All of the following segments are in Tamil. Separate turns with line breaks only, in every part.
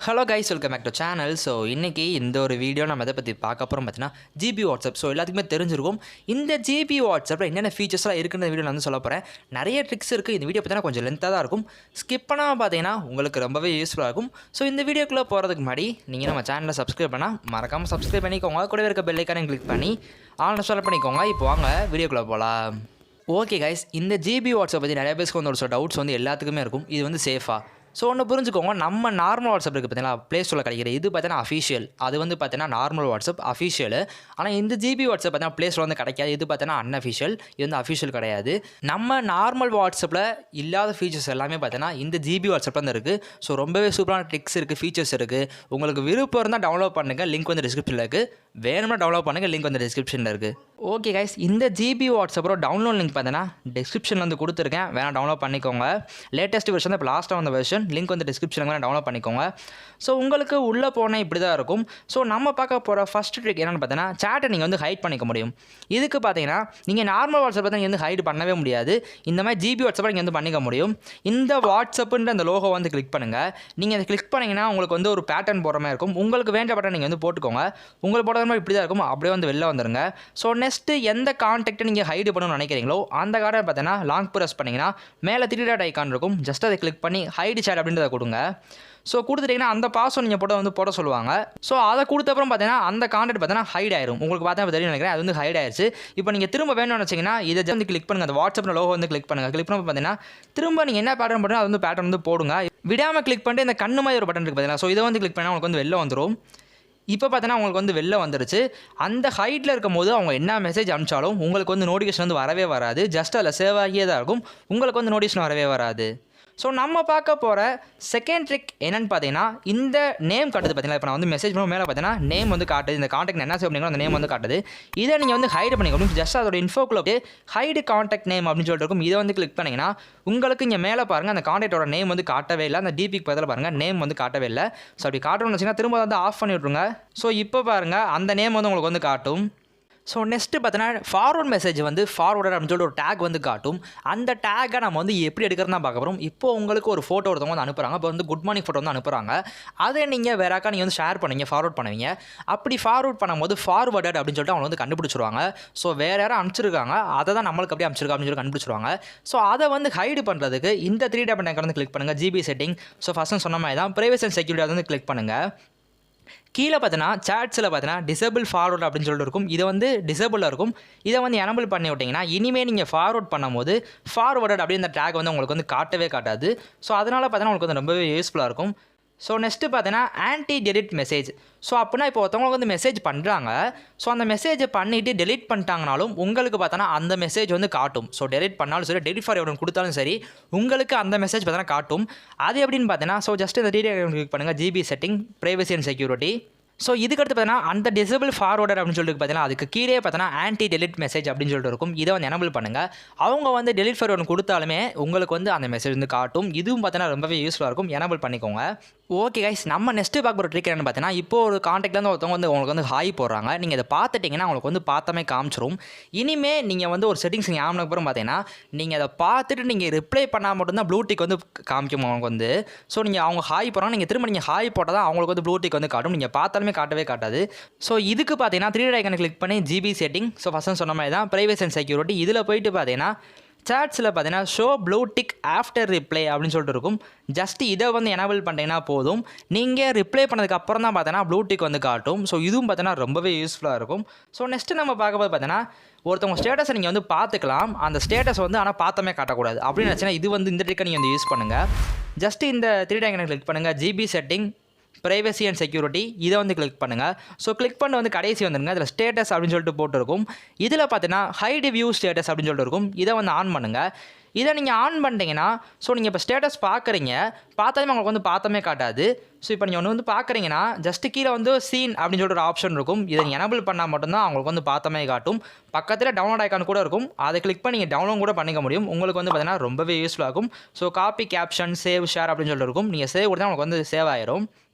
Hello guys, welcome back to channel. So இன்றைக்கி இந்த ஒரு வீடியோ நம்ம எதை பற்றி பார்க்க போகிறோம் பார்த்தீங்கன்னா ஜிபி வாட்ஸ்அப். ஸோ எல்லாத்துக்குமே தெரிஞ்சிருக்கும் இந்த ஜிபி வாட்ஸ்அப்பில் என்னென்ன ஃபீச்சர்ஸ்லாம் இருக்குன்ற வீடியோ நான் வந்து சொல்ல போகிறேன். நிறைய ட்ரிக்ஸ் இருக்குது. இந்த வீடியோ பார்த்தீங்கன்னா கொஞ்சம் லென்த்தாக தான் இருக்கும். ஸ்கிப் பண்ணாமல் பார்த்தீங்கன்னா உங்களுக்கு ரொம்பவே யூஸ்ஃபுல்லாக இருக்கும். ஸோ இந்த வீடியோக்குள்ளே போகிறதுக்கு முன்னாடி நீங்கள் நம்ம சேனலை சப்ஸ்கிரைப் பண்ணால் மறக்காமல் சப்ஸ்கிரைப் பண்ணிக்கோங்க. கூடவே இருக்க பெல் ஐக்கானை கிளிக் பண்ணி ஆன்லைன் செலக்ட் பண்ணிக்கோங்க. இப்போ வாங்க வீடியோக்குள்ளே போகலாம். ஓகே கைஸ், இந்த ஜிபி வாட்ஸ்அப் பற்றி நிறைய பேருக்கு வந்து ஒரு டவுட்ஸ் வந்து எல்லாத்துக்குமே இருக்கும். இது வந்து சேஃபா? ஸோ ஒன்று புரிஞ்சுக்கோங்க, நம்ம நார்மல் வாட்ஸ்அப் இருக்குது பார்த்தீங்கன்னா ப்ளே ஸ்டோரில் கிடைக்கிற இது பார்த்தீங்கன்னா அஃபிஷியல். அது வந்து பார்த்தீங்கன்னா நார்மல் வாட்ஸ்அப் அஃபிஷியல். ஆனால் இந்த ஜிபி வாட்ஸ்அப் பார்த்தீங்கன்னா ப்ளே ஸ்டோரில் வந்து கிடைக்காது. இது பார்த்தீங்கன்னா அன்அஃபிஷியல். இது வந்து அஃபிஷியல் கிடையாது. நம்ம நார்மல் வாட்ஸ்அப்பில் இல்லாத ஃபீச்சர்ஸ் எல்லாமே பார்த்தீங்கன்னா இந்த ஜிபி வாட்ஸ்அப்பில் வந்து இருக்குது. ஸோ ரொம்பவே சூப்பரான ட்ரிக்ஸ் இருக்குது, ஃபீச்சர்ஸ் இருக்குது. உங்களுக்கு விருப்பம் இருந்தால் டவுன்லோட் பண்ணுங்கள். லிங்க் வந்து டிஸ்கிரிப்ஷனில் இருக்குது. வேணும்னா டவுன்லோட் பண்ணுங்கள். லிங்க் வந்து டிஸ்கிரிப்ஷனில் இருக்குது. ஓகே கைஸ், இந்த ஜிபி வாட்ஸ்அப்போட டவுன்லோட் லிங்க் பார்த்தீங்கன்னா டிஸ்கிரிப்ஷனில் வந்து கொடுத்துருக்கேன். வேணால் டவுன்லோட் பண்ணிக்கோங்க. லேட்டஸ்ட் வெர்ஷன் இப்போ லாஸ்ட்டாக வந்த வெர்ஷன் லிங்க் வந்து டிஸ்கிரிப்ஷனில் டவுன்லோட் பண்ணிக்கோங்க. ஸோ உங்களுக்கு உள்ளே போனால் இப்படி தான் இருக்கும். ஸோ நம்ம பார்க்க போகிற ஃபஸ்ட் ட்ரிக் என்னென்னு பார்த்தீங்கன்னா சேட்டை நீங்கள் வந்து ஹைட் பண்ணிக்க முடியும். இதுக்கு பார்த்தீங்கன்னா நீங்கள் நார்மல் வாட்ஸ்அப் நீங்கள் வந்து ஹைட் பண்ணவே முடியாது. இந்த மாதிரி ஜிபி வாட்ஸ்அப்பை நீங்கள் வந்து பண்ணிக்க முடியும். இந்த வாட்ஸ்அப்புன்ற அந்த லோகோ வந்து கிளிக் பண்ணுங்கள். நீங்கள் அதை கிளிக் பண்ணிங்கன்னா உங்களுக்கு வந்து ஒரு பேட்டர்ன் போகிற மாதிரி இருக்கும். உங்களுக்கு வேண்ட பேட்டர்ன் நீங்கள் வந்து போட்டுக்கோங்க. உங்களுக்கு போடுற மாதிரி இப்படி தான் இருக்கும். அப்படியே வந்து வெளில வந்துடுங்க. ஸோ நெக்ஸ்ட்டு எந்த கான்டாக்ட்டை நீங்கள் ஹைடு பண்ணணும்னு நினைக்கிறீங்களோ அந்த கார்டை பார்த்தீங்கன்னா லாங் ப்ரெஸ் பண்ணிங்கன்னா மேலே 3 டாட் ஐக்கான் இருக்கும். ஜஸ்ட் அதை கிளிக் பண்ணி ஹைடு சேட் அப்படின்றத கொடுங்க. ஸோ கொடுத்துட்டிங்கன்னா அந்த பாஸ்வேர்ட் நீங்கள் போட சொல்லுவாங்க. ஸோ அதை கொடுத்தப்பறம் பார்த்தீங்கன்னா அந்த கான்டாக்ட் பார்த்தீங்கன்னா ஹைட் ஆயிரும். உங்களுக்கு பார்த்தா தெரியும் நினைக்கிறேன். அது வந்து ஹைட் ஆயிடுச்சு. இப்போ நீங்கள் திரும்ப வேணும்னு நினச்சிங்கன்னா இதை வந்து கிளிக் பண்ணுங்கள். அந்த வாட்ஸ்அப் லோகோ வந்து கிளிக் பண்ணுங்கள். கிளிக் பண்ணி பார்த்தீங்கன்னா திரும்ப நீங்கள் என்ன பேட்டர்ன் போட்டோம் அது வந்து பேட்டர்ன் வந்து போடுங்க. விடாமல் கிளிக் பண்ணிட்டு இந்த கண்ணு மாதிரி ஒரு பட்டன் இருக்குது பார்த்தீங்கன்னா. ஸோ இதை வந்து கிளிக் பண்ணால் உங்களுக்கு வந்து வெளில வந்துடும். இப்போ பார்த்தீங்கன்னா உங்களுக்கு வந்து வெளில வந்துருச்சு. அந்த ஹைட்டில் இருக்கும் போது அவங்க என்ன மெசேஜ் அனுப்பிச்சாலும் உங்களுக்கு வந்து நோட்டிஃபிகேஷன் வந்து வரவே வராது. ஜஸ்ட் அதில் சேவ் ஆகியே தான் இருக்கும். உங்களுக்கு வந்து நோட்டிஃபிகேஷன் வரவே வராது. ஸோ நம்ம பார்க்க போகிற செகண்ட் ட்ரிக் என்னென்னு பார்த்தீங்கன்னா இந்த நேம் காட்டுது பார்த்தீங்கன்னா. இப்போ நான் வந்து மெசேஜ் பண்ண மேலே பார்த்தீங்கன்னா நேம் வந்து காட்டுது. இந்த காண்டாக்ட் என்ன சேவ் பண்ணீங்களோ அந்த நேம் வந்து காட்டுது. இதை நீங்கள் வந்து ஹைட் பண்ணிக்க முடியும். ஜஸ்ட் அதோட இன்ஃபோக்குள்ள ஹைடு காண்டாக்ட் நேம் அப்படின்னு சொல்லிட்டு இருக்கும். இதை வந்து கிளிக் பண்ணிங்கன்னா உங்களுக்கு இங்கே மேலே பாருங்கள் அந்த காண்டாக்டோட நேம் வந்து காட்டவே இல்லை. அந்த டிபிக்கு பதில் பாருங்கள் நேம் வந்து காட்டவே இல்லை. ஸோ அப்படி காட்டணும்னு வச்சிங்கன்னா திரும்ப வந்து ஆஃப் பண்ணி விட்ருங்க. ஸோ இப்போ பாருங்கள் அந்த நேம் வந்து உங்களுக்கு வந்து காட்டும். ஸோ நெக்ஸ்ட்டு பார்த்தீங்கன்னா ஃபார்வர்ட் மெசேஜ் வந்து ஃபார்வர்டர் அப்படின்னு சொல்லிட்டு ஒரு டேக் வந்து காட்டும். அந்த டேக்கை நம்ம வந்து எப்படி எடுக்கிறதா பார்க்க போகிறோம். இப்போ உங்களுக்கு ஒரு ஃபோட்டோ ஒருத்தவங்க வந்து அனுப்புகிறாங்க. இப்போ வந்து குட் மார்னிங் ஃபோட்டோ வந்து அனுப்புகிறாங்க. அதை நீங்கள் வேறாக்கா நீங்கள் வந்து ஷேர் பண்ணுவீங்க, ஃபார்வர்ட் பண்ணுவீங்க. அப்படி ஃபார்வர்ட் பண்ணும்போது ஃபார்வர்டட் அப்படின்னு சொல்லிட்டு அவங்க வந்து கண்டுபிடிச்சிருவாங்க. ஸோ வேறு யாரும் அனுப்பிச்சிருக்காங்க, அதை தான் நம்மளுக்கு அப்படியே அனுப்பிச்சிருக்கா அப்படின்னு சொல்லி கண்டுபிடிச்சிருவாங்க. ஸோ அதை வந்து ஹைடு பண்ணுறதுக்கு இந்த 3 டாட் ஐக்கான் வந்து கிளிக் பண்ணுங்கள். GB setting. ஸோ ஃபஸ்ட்டு சொன்ன மாதிரி தான் பிரைவசி அண்ட் செக்யூரிட்டி வந்து கிளிக் பண்ணுங்கள். கீழே பார்த்தீங்கன்னா சாட்ஸில் பார்த்தீங்கன்னா டிசேபிள் ஃபார்வர்ட் அப்படின்னு சொல்லிட்டு இருக்கும். இதை வந்து டிசேபிளாக இருக்கும். இதை வந்து எனபிள் பண்ணி விட்டிங்கன்னா இனிமேல் நீங்கள் ஃபார்வர்ட் பண்ணும்போது ஃபார்வர்டட் அப்படி இந்த டேக் வந்து உங்களுக்கு வந்து காட்டவே காட்டாது. ஸோ அதனால் பார்த்தீங்கன்னா உங்களுக்கு வந்து ரொம்பவே யூஸ்ஃபுல்லாக இருக்கும். ஸோ நெக்ஸ்ட்டு பார்த்தீங்கன்னா ஆன்டி டெலிட் மெசேஜ். ஸோ அப்படின்னா இப்போ ஒருத்தவங்களுக்கு வந்து மெசேஜ் பண்ணுறாங்க. ஸோ அந்த மெசேஜை பண்ணிவிட்டு டெலிட் பண்ணிட்டாங்கனாலும் உங்களுக்கு பார்த்தோன்னா அந்த மெசேஜ் வந்து காட்டும். ஸோ டெலிட் பண்ணாலும் சரி, டெலிட் ஃபார் எவ்வளோ கொடுத்தாலும் சரி, உங்களுக்கு அந்த மெசேஜ் பார்த்தோன்னா காட்டும். அது எப்படின்னு பார்த்தீங்கன்னா ஸோ ஜஸ்ட் இந்த கிளிக் பண்ணுங்கள். GB setting, privacy and security. So இதுக்கடுத்து பார்த்தீங்கன்னா அந்த டிசேபிள் ஃபார்வர்டர் அப்படின்னு சொல்லிட்டு பார்த்தீங்கன்னா அதுக்கு கீழே பார்த்தீங்கன்னா ஆன்டி டெலிட் மெசேஜ் அப்படின்னு சொல்லிட்டு இருக்கும். இதை வந்து எனபிள் பண்ணுங்கள். அவங்க வந்து டெலிட் ஃபார்வர்ட் கொடுத்தாலுமே உங்களுக்கு வந்து அந்த மெசேஜ் வந்து காட்டும். இதுவும் பார்த்தீங்கன்னா ரொம்பவே யூஸ்ஃபுல்லாக இருக்கும். எனபிள் பண்ணிக்கோங்க. ஓகே கைஸ், நம்ம நெக்ஸ்ட்டு பார்க்க போகிற ட்ரிக் என்னென்னு பார்த்தீங்கன்னா இப்போ ஒரு காண்டாக்ட்லேருந்து ஒருத்தவங்க வந்து உங்களுக்கு வந்து ஹாய் போடுறாங்க. நீங்கள் இதை பார்த்துட்டிங்கன்னா உங்களுக்கு வந்து பார்த்தாமே காமிச்சிரும். இனிமேல் நீங்கள் வந்து ஒரு செட்டிங்ஸ் நீங்கள் ஆனதுக்கப்புறம் பார்த்தீங்கன்னா நீங்கள் அதை பார்த்துட்டு நீங்கள் ரிப்ளை பண்ணால் மட்டும்தான் ப்ளூடிக் வந்து காமிக்கும் அவங்களுக்கு வந்து. ஸோ நீங்கள் அவங்க ஹாய் போடுறாங்க, நீங்கள் திரும்ப நீங்கள் ஹாய் போட்டால் தான் அவங்களுக்கு வந்து ப்ளூடிக் வந்து காட்டும். நீங்கள் பார்த்தாலுமே காட்டவே காட்டாது. ஸோ இதுக்கு பார்த்தீங்கன்னா 3 டாட் ஐக்கானை கிளிக் பண்ணி ஜிபி செட்டிங். ஸோ ஃபஸ்ட்டு சொன்ன மாதிரி தான் பிரைவசி அண்ட் செக்யூரிட்டி. இதில் போயிட்டு பார்த்தீங்கன்னா சாட்ஸில் பார்த்தீங்கன்னா show blue tick after reply அப்படின்னு சொல்லிட்டு இருக்கும். ஜஸ்ட் இதை வந்து எனபிள் பண்ணிட்டீங்கன்னா போதும். நீங்கள் ரிப்ளை பண்ணதுக்கு அப்புறம் தான் பார்த்தீங்கன்னா ப்ளூ டிக் வந்து காட்டும். ஸோ இதுவும் பார்த்தீங்கன்னா ரொம்பவே யூஸ்ஃபுல்லாக இருக்கும். ஸோ நெக்ஸ்ட்டு நம்ம பார்க்கும்போது பார்த்தீங்கன்னா ஒருத்தவங்க ஸ்டேட்டஸை நீங்கள் வந்து பார்த்துக்கலாம். அந்த ஸ்டேட்டஸ் வந்து ஆனால் பார்த்தமே காட்டக்கூடாது அப்படின்னு நினச்சின்னா இது வந்து இந்த ட்ரிக்கை நீங்கள் வந்து யூஸ் பண்ணுங்கள். ஜஸ்ட் இந்த 3 டாட் ஐக்கானை கிளிக் பண்ணுங்கள். GB setting, privacy and security. இதை வந்து கிளிக் பண்ணுங்கள். ஸோ கிளிக் பண்ண வந்து கடைசி வந்துடுங்க. அதில் ஸ்டேட்டஸ் அப்படின்னு சொல்லிட்டு போட்டிருக்கும். இதில் பார்த்தீங்கன்னா ஹைட் வியூ ஸ்டேட்டஸ் அப்படின்னு சொல்லிட்டு இருக்கும். இதை வந்து ஆன் பண்ணுங்கள். இதை நீங்கள் ஆன் பண்ணிட்டீங்கன்னா ஸோ நீங்கள் இப்போ ஸ்டேட்டஸ் பார்க்குறீங்க, பார்த்தாலுமே உங்களுக்கு வந்து பார்த்தமே காட்டாது. ஸோ இப்போ நீங்கள் ஒன்று வந்து பார்க்குறீங்கன்னா ஜஸ்ட்டு கீழே வந்து சீன் அப்படின்னு சொல்லிட்டு ஒரு ஆப்ஷன் இருக்கும். இதை நீங்கள் எனபிள் பண்ணால் மட்டும்தான் அவங்களுக்கு வந்து பார்த்தமே காட்டும். பக்கத்தில் டவுன்லோட் ஐக்கான் கூட இருக்கும். அதை கிளிக் பண்ணி நீங்கள் டவுன்லோட் கூட பண்ணிக்க முடியும். உங்களுக்கு வந்து பார்த்தீங்கன்னா ரொம்பவே யூஸ்ஃபுல்லாக இருக்கும். So copy, caption, save, share அப்படின்னு சொல்லிட்டு இருக்கும். நீங்கள் சேவ் கொடுத்தா உங்களுக்கு வந்து சேவ் ஆயிரும்.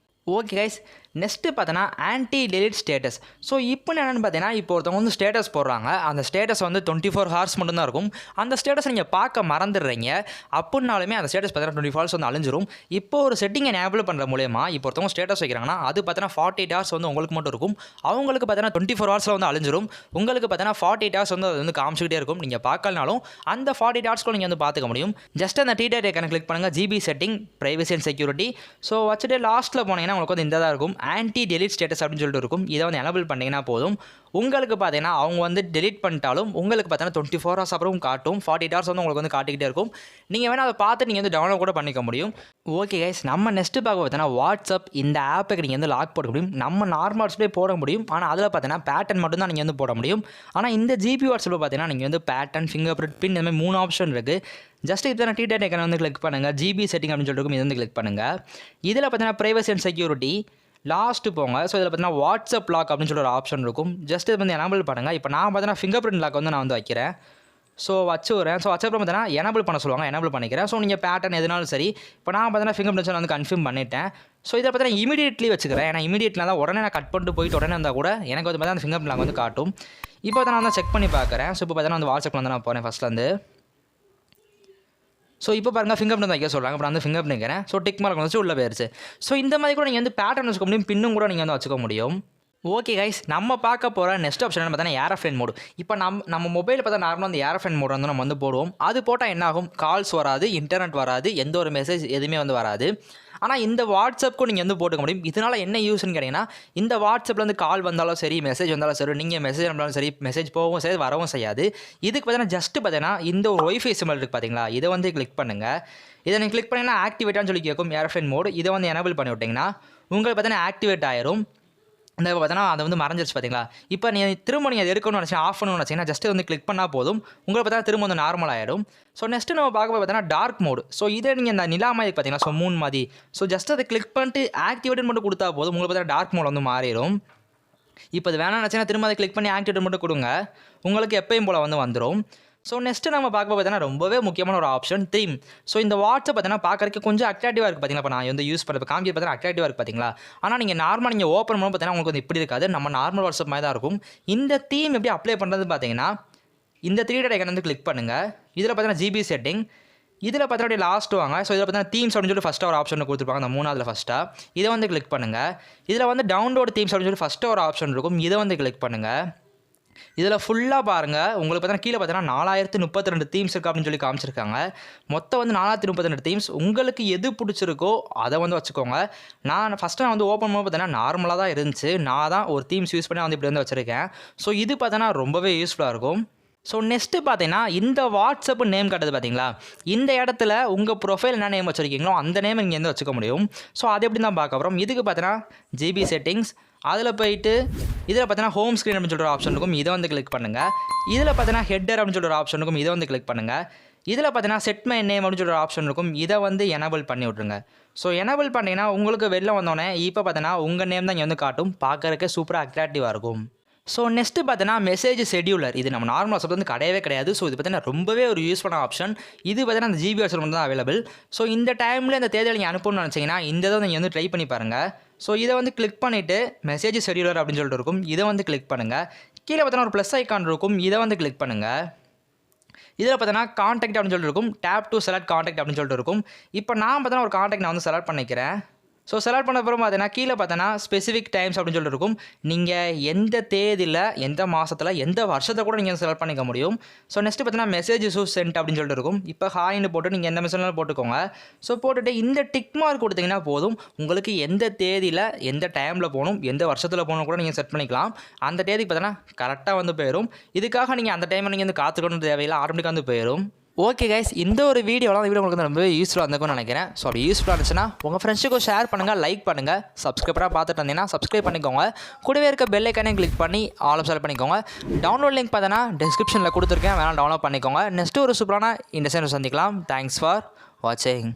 ஓகே கைஸ், நெக்ஸ்ட்டு பார்த்தீங்கன்னா ஆன்டி டெலிட் ஸ்டேட்டஸ். ஸோ இப்போ என்னென்னு பார்த்தீங்கன்னா, இப்போ ஒருத்தவங்க வந்து ஸ்டேட்டஸ் போடுறாங்க. அந்த ஸ்டேட்டஸ் வந்து 24 ஹவர்ஸ் மட்டும்தான் இருக்கும். அந்த ஸ்டேட்டஸ் நீங்கள் பார்க்க மறந்துடுறீங்க அப்படின்னாலுமே அந்த ஸ்டேட்டஸ் பார்த்தீங்கன்னா 24 ஹவர்ஸ் வந்து அழிஞ்சிரும். இப்போ ஒரு செட்டிங்கை எனேபிள் பண்ணுற மூலமா இப்போ ஒருத்தவங்க ஸ்டேட்டஸ் வைக்கிறாங்கன்னா அது பார்த்தீங்கன்னா 48 ஹவர்ஸ் வந்து உங்களுக்கு மட்டும் இருக்கும். அவங்களுக்கு பார்த்தீங்கன்னா 24 ஹவர்ஸில் வந்து அழிஞ்சிரும். உங்களுக்கு பார்த்தீங்கன்னா 48 ஹவர்ஸ் வந்து அது வந்து காமிச்சிக்கிட்டே இருக்கும். நீங்கள் பார்க்கலனாலும் அந்த 48 ஹவர்ஸ்க்குள்ள நீங்கள் வந்து பார்த்துக்க முடியும். ஜஸ்ட் அந்த டீடைல் ஐக்கானை கிளிக் பண்ணுங்கள், GB setting, privacy and security. So வச்சுட்டு லாஸ்ட்டில் போனீங்கன்னா உங்களுக்கு வந்து இந்த தான் இருக்கும், ஆன்டி டெலிட் ஸ்டேட்டஸ் அப்படின்னு சொல்லிட்டு இருக்கும். இதை வந்து எனேபிள் பண்ணிங்கன்னா போதும். உங்களுக்கு பார்த்தீங்கன்னா அவங்க வந்து டெலிட் பண்ணிட்டாலும் உங்களுக்கு பார்த்தீங்கன்னா 24 ஹவர்ஸ் அப்புறம் காட்டும். 48 ஹவர்ஸ் வந்து உங்களுக்கு வந்து காட்டிக்கிட்டே இருக்கும். நீங்கள் வேணால் அதை பார்த்து நீங்கள் வந்து டவுன்லோட் கூட பண்ணிக்க முடியும். ஓகே கைஸ், நம்ம நெக்ஸ்ட்டு பார்க்க பார்த்தீங்கன்னா வாட்ஸ்அப். இந்த ஆப்புக்கு நீங்கள் வந்து லாக் போட முடியும். நம்ம நார்மல் டிஸ்ப்ளே போட முடியும். ஆனால் அதில் பார்த்தீங்கன்னா பேட்டர்ன் மட்டும் தான் நீங்கள் வந்து போட முடியும். ஆனால் இந்த ஜிபி வாட்ஸ்அப்பில் பார்த்தீங்கன்னா நீங்கள் வந்து பேட்டர்ன், ஃபிங்கர் பிரிண்ட், பின் இந்த மாதிரி 3 ஆப்ஷன் இருக்குது. ஜஸ்ட் இப்போ நான் டீடைல் ஐக்கானை வந்து கிளிக் பண்ணுங்கள், ஜிபி செட்டிங் அப்படின்னு சொல்லிட்டு இருக்கும், இது வந்து கிளிக் பண்ணுங்கள். இதில் பார்த்தீங்கன்னா பிரைவசி அண்ட் செக்யூரிட்டி லாஸ்ட்டு போங்க. ஸோ இதில் பார்த்தீங்கன்னா வாட்ஸ்அப் லாக் அப்படின்னு சொல்லி ஒரு ஆப்ஷன் இருக்கும். ஜஸ்ட் இது வந்து எனேபிள் பண்ணுங்கள். இப்போ நான் பார்த்தீங்கன்னா ஃபிங்கர் பிரிண்ட் லாக் வந்து நான் வந்து வைக்கிறேன். ஸோ வச்சுக்கிறேன். ஸோ வச்சப்பறம் பார்த்தீங்கன்னா எனேபிள் பண்ண சொல்லுவாங்க, எனேபிள் பண்ணிக்கிறேன். ஸோ நீங்கள் பேட்டர்ன் எதுனாலும் சரி. இப்போ நான் பார்த்தீங்கன்னா ஃபிங்கர் பிரிண்ட்ஸ் வந்து கன்ஃபார்ம் பண்ணிட்டேன். ஸோ இதை பார்த்தீங்கன்னா இமீடியட்லி வச்சுக்கிறேன். ஏன்னா இமீடியட்லாம் தான் உடனே நான் கட் பண்ணிட்டு போயிட்டு உடனே இருந்தால் கூட எனக்கு வந்து பார்த்தீங்கன்னா அந்த ஃபிங்கர் பிரிண்ட் லாக் வந்து காட்டும். இப்போ தான் நான் வந்து செக் பண்ணி பார்க்குறேன். ஸோ இப்போ பார்த்தீங்கன்னா அந்த வாட்ஸ்அப்பில் வந்து நான் போகிறேன் ஃபஸ்ட்லேருந்து. ஸோ இப்போ பாருங்கள் ஃபிங்கர் பிரிண்ட் வைக்க சொல்கிறாங்க. அப்புறம் வந்து ஃபிங்கர் பிரிண்ட் வைக்கிறேன். ஸோ டிக் மார்க் வந்து உள்ளே போயிடுச்சு. ஸோ இந்த மாதிரி கூட நீங்கள் வந்து பேட்டர்ன் வச்சுக்க முடியும், பின்னும் கூட நீங்கள் வந்து வச்சுக்க முடியும். ஓகே கைஸ், நம்ம பார்க்க போகிற நெக்ஸ்ட் ஆப்ஷன் பார்த்தீங்கன்னா ஏரோஃப்ளைன் மோடு. இப்போ நம்ம மொபைல் பார்த்தா நார்மலாக அந்த ஏரோஃப்ளைன் மோடு வந்து நம்ம வந்து போடுவோம். அது போட்டால் என்ன ஆகும், கால்ஸ் வராது, இன்டர்நெட் வராது, எந்த ஒரு மெசேஜ் எதுவுமே வந்து வராது. ஆனால் இந்த வாட்ஸ்அப்புக்கும் நீங்கள் வந்து போட்டுக்க முடியும். இதனால் என்ன யூஸ்ன்னு கேட்டிங்கன்னா, இந்த வாட்ஸ்அப்பில் வந்து கால் வந்தாலும் சரி, மெசேஜ் வந்தாலும் சரி, நீங்கள் மெசேஜ் அனுப்பினாலும் சரி, மெசேஜ் போகவும் சரி, வரவும் செய்யாது. இதுக்கு பார்த்தீங்கன்னா ஜஸ்ட்டு பார்த்தீங்கன்னா இந்த ஒரு ஒய்ஃபை சிம்பிள் இருக்குது பார்த்தீங்களா, இதை வந்து கிளிக் பண்ணுங்கள். இதை நீங்கள் கிளிக் பண்ணிங்கன்னா ஆக்டிவேட்டான்னு சொல்லி கேட்கும் ஏரோஃப்ளைன் மோடு. இதை வந்து எனேபிள் பண்ணி விட்டிங்கன்னா உங்களுக்கு பார்த்தீங்கன்னா ஆக்டிவேட் ஆயிரும். இந்த பார்த்தீங்கன்னா அதை வந்து மறைஞ்சிருச்சு பார்த்தீங்களா. இப்போ நீங்கள் திரும்ப நீங்கள் அதை எடுக்கணும்னு நினச்சிங்கன்னா, ஆஃப் பண்ணணும்னு நினச்சிங்கன்னா ஜஸ்ட் வந்து கிளிக் பண்ணால் போதும். உங்களுக்கு பார்த்தீங்கன்னா திரும்ப வந்து நார்மல் ஆகிடும். ஸோ நெக்ஸ்ட்டு நம்ம பார்க்க பார்த்தீங்கன்னா டார்க் மோடு. ஸோ இதை நீங்கள் இந்த நிலா மாதிரி பார்த்தீங்கன்னா, ஸோ மூன் மாதிரி. ஸோ ஜஸ்ட் அதை கிளிக் பண்ணிட்டு ஆக்டிவேட் மட்டும் கொடுத்தா போதும். உங்களுக்கு பார்த்தீங்கன்னா டார்க் மோட் வந்து மாறிடும். இப்போ அது வேணாம்னு நினச்சிங்கன்னா திரும்ப அதை கிளிக் பண்ணி ஆக்டிவேட் மட்டும் கொடுங்க, உங்களுக்கு எப்பயும் போல் வந்து வந்துடும். ஸோ நெக்ஸ்ட்டு நம்ம பார்க்க பார்த்தீங்கன்னா ரொம்பவே முக்கியமான ஒரு ஆப்ஷன் தீம். ஸோ இந்த வாட்ஸ்அப் பார்த்தீங்கன்னா பார்க்கறதுக்கு கொஞ்சம் அட்ராக்டிவாக இருக்குது பார்த்தீங்களா. இப்போ நான் வந்து யூஸ் பண்ணுறது காமிக்க பார்த்தீங்கன்னா அட்ராக்டிவாக இருக்குது பார்த்தீங்களா. ஆனால் நீங்கள் நார்மலாக நீங்கள் ஓப்பன் பண்ணணும் பார்த்தீங்கன்னா உங்களுக்கு வந்து இப்படி இருக்காது, நம்ம நார்மல் வாட்ஸ்அப் மாதிரி தான் இருக்கும். இந்த தீம் எப்படி அப்ளை பண்ணுறது பார்த்தீங்கன்னா, இந்த 3 டாட் ஐக்கான் வந்து கிளிக் பண்ணுங்கள். இதில் பார்த்தீங்கன்னா ஜிபி செட்டிங், இதில் பார்த்தீங்கன்னா லாஸ்ட் வாங்க. ஸோ இதில் பார்த்தீங்கன்னா தீம்ஸ் அப்படின்னு சொல்லி ஃபஸ்ட்டாக ஒரு ஆப்ஷன் கொடுத்துருப்பாங்க, அந்த 3ஆவதுல ஃபஸ்ட்டாக இதை வந்து கிளிக் பண்ணுங்கள். இதில் வந்து டவுன்லோட் தீம்ஸ் அப்படின்னு சொல்லி ஃபஸ்ட்டு ஒரு ஆப்ஷன் இருக்கும், இதை வந்து கிளிக் பண்ணுங்கள். இதில் ஃபுல்லாக பாருங்கள், உங்களுக்கு பார்த்தீங்கன்னா கீழே பார்த்தீங்கன்னா 4032 தீம்ஸ் இருக்குது அப்படின்னு சொல்லி காமிச்சிருக்காங்க. மொத்தம் வந்து 4032 தீம்ஸ். உங்களுக்கு எது பிடிச்சிருக்கோ அதை வந்து வச்சுக்கோங்க. நான் வந்து ஓப்பன் பண்ண பார்த்தீங்கன்னா நார்மலாக தான் இருந்துச்சு. நான் தான் ஒரு தீம்ஸ் யூஸ் பண்ணி வந்து இப்படி வந்து வச்சுருக்கேன். ஸோ இது பார்த்தீங்கன்னா ரொம்பவே யூஸ்ஃபுல்லாக இருக்கும். ஸோ நெக்ஸ்ட்டு பார்த்தீங்கன்னா இந்த வாட்ஸ்அப்பு நேம் காட்டுது பார்த்தீங்களா, இந்த இடத்துல உங்கள் ப்ரொஃபைல் என்ன நேம் வச்சுருக்கீங்களோ அந்த நேம் நீங்கள் வந்து வச்சுக்க முடியும். ஸோ அது எப்படி தான் பார்க்க போகிறோம். இதுக்கு பார்த்தீங்கன்னா ஜிபி செட்டிங்ஸ், அதில் போயிட்டு இதில் பார்த்தீங்கன்னா ஹோம் ஸ்க்ரீன் அப்படின்னு சொல்லிட்டு ஒரு ஆப்ஷன் இருக்கும், இதை வந்து கிளிக் பண்ணுங்கள். இதில் பார்த்தீங்கன்னா ஹெட்டர் அப்படின்னு சொல்லிட்டு ஒரு ஆப்ஷன் இருக்கும், இதை வந்து கிளிக் பண்ணுங்கள். இதில் பார்த்தீங்கன்னா செட் மை நேம் அப்படின்னு சொல்லிட்டு ஒரு ஆப்ஷன் இருக்கும், இதை வந்து எனேபிள் பண்ணி விட்ருங்க. ஸோ எனேபிள் பண்ணிங்கன்னா உங்களுக்கு வெளில வந்தோடனே இப்போ பார்த்தீங்கன்னா உங்கள் நேம் தான் இங்கே வந்து காட்டும், பார்க்குறதுக்கு சூப்பராக அட்ராக்டிவாக இருக்கும். ஸோ நெக்ஸ்ட்டு பார்த்தீங்கன்னா மெசேஜ் ஷெடியூலர். இது நம்ம நார்மல் வாட்ஸ்அப் வந்து கிடையவே கிடையாது. ஸோ இது பார்த்தீங்கன்னா ரொம்பவே ஒரு யூஸ்ஃபுல்லான ஆப்ஷன். இது பார்த்தீங்கன்னா அந்த ஜிபி வாட்ஸ்அப் மட்டும் தான் அவைலபிள். ஸோ இந்த டைமில் இந்த தேதியில் நீங்கள் அனுப்பணும்னு நினச்சிங்கன்னா இந்த இதை நீங்கள் வந்து ட்ரை பண்ணி பாருங்கள். ஸோ இதை வந்து கிளிக் பண்ணிவிட்டு மெசேஜ் ஷெடியூலர் அப்படின்னு சொல்லிட்டு இருக்கும், இதை வந்து கிளிக் பண்ணுங்கள். கீழே பார்த்தீங்கன்னா ஒரு ப்ளஸ் ஐக்கான் இருக்கும், இதை வந்து கிளிக் பண்ணுங்கள். இதில் பார்த்தீங்கன்னா கான்டாக்ட் அப்படின்னு சொல்லிட்டு இருக்கும், டேப் டு செலக்ட் கான்டாக்ட் அப்படின்னு சொல்லிட்டு இருக்கும். இப்போ நான் பார்த்தீங்கன்னா ஒரு கான்டாக்ட் நான் வந்து செலக்ட் பண்ணிக்கிறேன். ஸோ செலக்ட் பண்ண அப்புறம் பார்த்தீங்கன்னா கீழே பார்த்தீங்கன்னா ஸ்பெசிஃபிக் டைம்ஸ் அப்படின்னு சொல்லிட்டு இருக்கும். நீங்கள் எந்த தேதியில், எந்த மாதத்தில், எந்த வருஷத்தை கூட நீங்கள் செலக்ட் பண்ணிக்க முடியும். ஸோ நெக்ஸ்ட்டு பார்த்தீங்கன்னா மெசேஜ் சென்ட் அப்படின்னு சொல்லிட்டு இருக்கும். இப்போ ஹாய்னு போட்டு நீங்கள் எந்த மெசேஜ்னாலும் போட்டுக்கோங்க. ஸோ போட்டுட்டு இந்த டிக் மார்க் கொடுத்தீங்கன்னா போதும், உங்களுக்கு எந்த தேதியில், எந்த டைமில் போகணும், எந்த வருஷத்தில் போகணும் கூட நீங்கள் செட் பண்ணிக்கலாம். அந்த தேதிக்கு பார்த்தீங்கன்னா கரெக்டாக வந்து போயிடும். இதுக்காக நீங்கள் அந்த டைமை நீங்கள் வந்து காத்துக்கணும் தேவையில்லை, ஆட்டோமேட்டிக்காக வந்து போயிடும். ஓகே கைஸ், இந்த ஒரு வீடியோலாம் உங்களுக்கு வந்து ரொம்பவே யூஸ்ஃபுல்லாக இருந்திருக்கும்னு நினைக்கிறேன். ஸோ அப்படி யூஸ்ஃபுல்லாக இருந்துச்சுன்னா உங்கள் ஃப்ரெண்ட்ஸுக்கும் ஷேர் பண்ணுங்கள், லைக் பண்ணுங்கள். சப்ஸ்கிரைபராக பார்த்துட்டு வந்தீங்கன்னா சப்ஸ்கிரைப் பண்ணிக்கோங்க. கூடவே இருக்க பெல் ஐக்கானே கிளிக் பண்ணி ஆல் செலக்ட் பண்ணிக்கோங்க. டவுன்லோட் லிங்க் பார்த்தீங்கன்னா டிஸ்கிரிப்ஷனில் கொடுத்துருக்கேன், வேணால் டவுன்லோட் பண்ணிக்கோங்க. நெக்ஸ்ட்டு ஒரு சூப்பரான இந்த சேனல் சந்திக்கலாம். தேங்க்ஸ் ஃபார் வாட்சிங்.